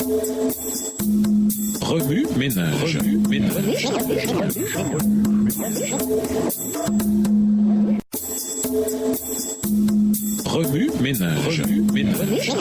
Remue ménage. Remue ménage.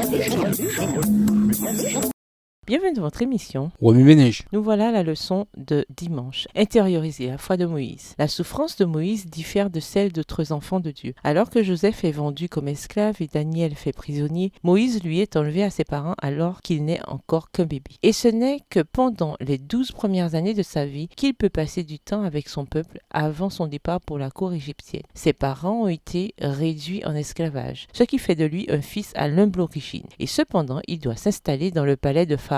Bienvenue dans votre émission. Remue ménage. Nous voilà à la leçon de dimanche. Intérioriser la foi de Moïse. La souffrance de Moïse diffère de celle d'autres enfants de Dieu. Alors que Joseph est vendu comme esclave et Daniel fait prisonnier, Moïse lui est enlevé à ses parents alors qu'il n'est encore qu'un bébé. Et ce n'est que pendant les 12 premières années de sa vie qu'il peut passer du temps avec son peuple avant son départ pour la cour égyptienne. Ses parents ont été réduits en esclavage, ce qui fait de lui un fils à l'humble origine. Et cependant, il doit s'installer dans le palais de Pharaon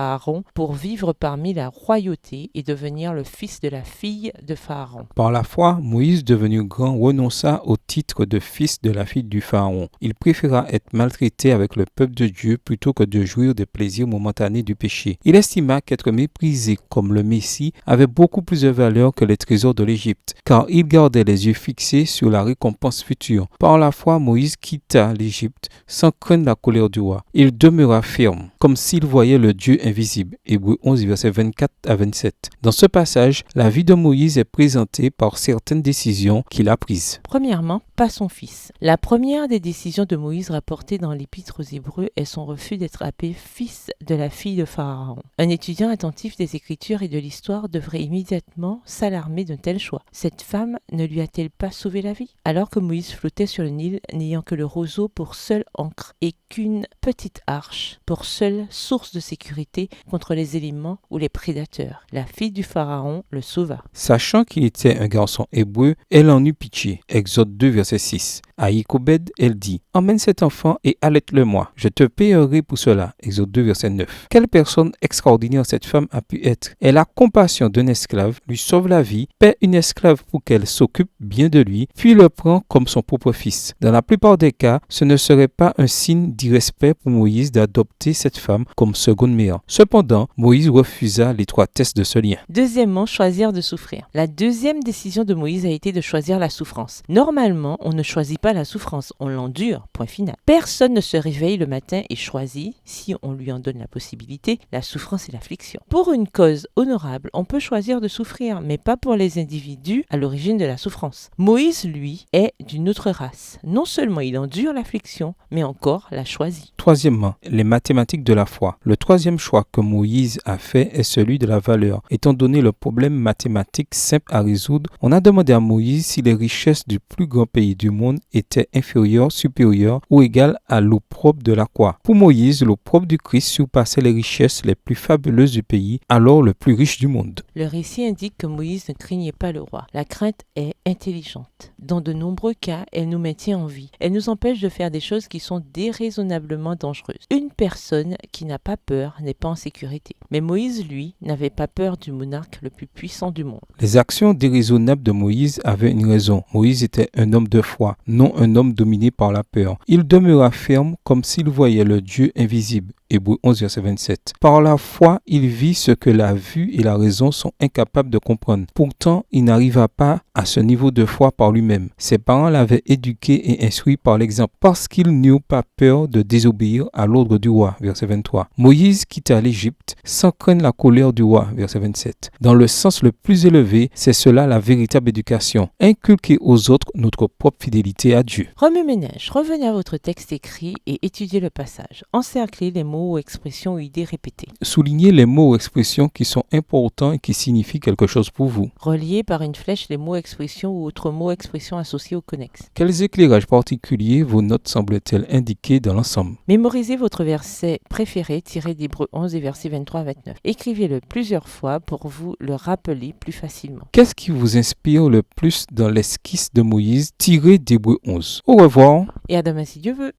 pour vivre parmi la royauté et devenir le fils de la fille de Pharaon. Par la foi, Moïse, devenu grand, renonça au titre de fils de la fille du Pharaon. Il préféra être maltraité avec le peuple de Dieu plutôt que de jouir des plaisirs momentanés du péché. Il estima qu'être méprisé comme le Messie avait beaucoup plus de valeur que les trésors de l'Égypte, car il gardait les yeux fixés sur la récompense future. Par la foi, Moïse quitta l'Égypte sans craindre la colère du roi. Il demeura ferme, comme s'il voyait le Dieu invisible. Hébreux 11, versets 24 à 27. Dans ce passage, la vie de Moïse est présentée par certaines décisions qu'il a prises. Premièrement, pas son fils. La première des décisions de Moïse rapportée dans l'Épître aux Hébreux est son refus d'être appelé fils de la fille de Pharaon. Un étudiant attentif des Écritures et de l'histoire devrait immédiatement s'alarmer d'un tel choix. Cette femme ne lui a-t-elle pas sauvé la vie? Alors que Moïse flottait sur le Nil, n'ayant que le roseau pour seule ancre et qu'une petite arche pour seule source de sécurité contre les éléments ou les prédateurs, la fille du Pharaon le sauva. Sachant qu'il était un garçon hébreu, elle en eut pitié. Exode 2, verset 6. À Icobed, elle dit « Emmène cet enfant et allaite-le-moi. Je te payerai pour cela. » Exode 2, verset 9. Quelle personne extraordinaire cette femme a pu être. Elle a compassion d'un esclave, lui sauve la vie, paie une esclave pour qu'elle s'occupe bien de lui, puis le prend comme son propre fils. Dans la plupart des cas, ce ne serait pas un signe d'irrespect pour Moïse d'adopter cette femme comme seconde mère. Cependant, Moïse refusa l'étroitesse de ce lien. Deuxièmement, choisir de souffrir. La deuxième décision de Moïse a été de choisir la souffrance. Normalement, on ne choisit pas la souffrance, on l'endure, point final. Personne ne se réveille le matin et choisit, si on lui en donne la possibilité, la souffrance et l'affliction. Pour une cause honorable, on peut choisir de souffrir, mais pas pour les individus à l'origine de la souffrance. Moïse, lui, est d'une autre race. Non seulement il endure l'affliction, mais encore la choisit. Troisièmement, les mathématiques de la foi. Le troisième choix que Moïse a fait est celui de la valeur. Étant donné le problème mathématique simple à résoudre, on a demandé à Moïse si les richesses du plus grand pays du monde étaient inférieures, supérieures ou égales à l'opprobre de la croix. Pour Moïse, l'opprobre du Christ surpassait les richesses les plus fabuleuses du pays, alors le plus riche du monde. Le récit indique que Moïse ne craignait pas le roi. La crainte est intelligente. Dans de nombreux cas, elle nous maintient en vie. Elle nous empêche de faire des choses qui sont déraisonnablement dangereuses. Une personne qui n'a pas peur n'est pas en sécurité. Mais Moïse, lui, n'avait pas peur du monarque le plus puissant du monde. Les actions déraisonnables de Moïse avaient une raison. Moïse était un homme de foi, non un homme dominé par la peur. Il demeura ferme comme s'il voyait le Dieu invisible. Hébreux 11, verset 27. Par la foi, il vit ce que la vue et la raison sont incapables de comprendre. Pourtant, il n'arriva pas à ce niveau de foi par lui-même. Ses parents l'avaient éduqué et instruit par l'exemple, parce qu'ils n'eurent pas peur de désobéir à l'ordre du roi. Verset 23. Moïse quitta l'Égypte sans craindre la colère du roi. Verset 27. Dans le sens le plus élevé, c'est cela la véritable éducation. Inculquer aux autres notre propre fidélité à Dieu. Remue-ménage. Revenez à votre texte écrit et étudiez le passage. Encerclez les mots ou expressions ou idées répétées. Soulignez les mots ou expressions qui sont importants et qui signifient quelque chose pour vous. Reliez par une flèche les mots, expressions ou autres mots, expressions associés au connexe. Quels éclairages particuliers vos notes semblent-elles indiquer dans l'ensemble? Mémorisez votre verset préféré tiré d'Hébreux 11 et versets 23 à 29. Écrivez-le plusieurs fois pour vous le rappeler plus facilement. Qu'est-ce qui vous inspire le plus dans l'esquisse de Moïse tiré d'Hébreux 11? Au revoir. Et à demain si Dieu veut.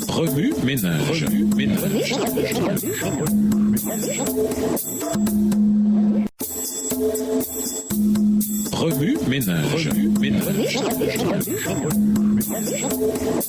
Remue ménage. Remue ménage.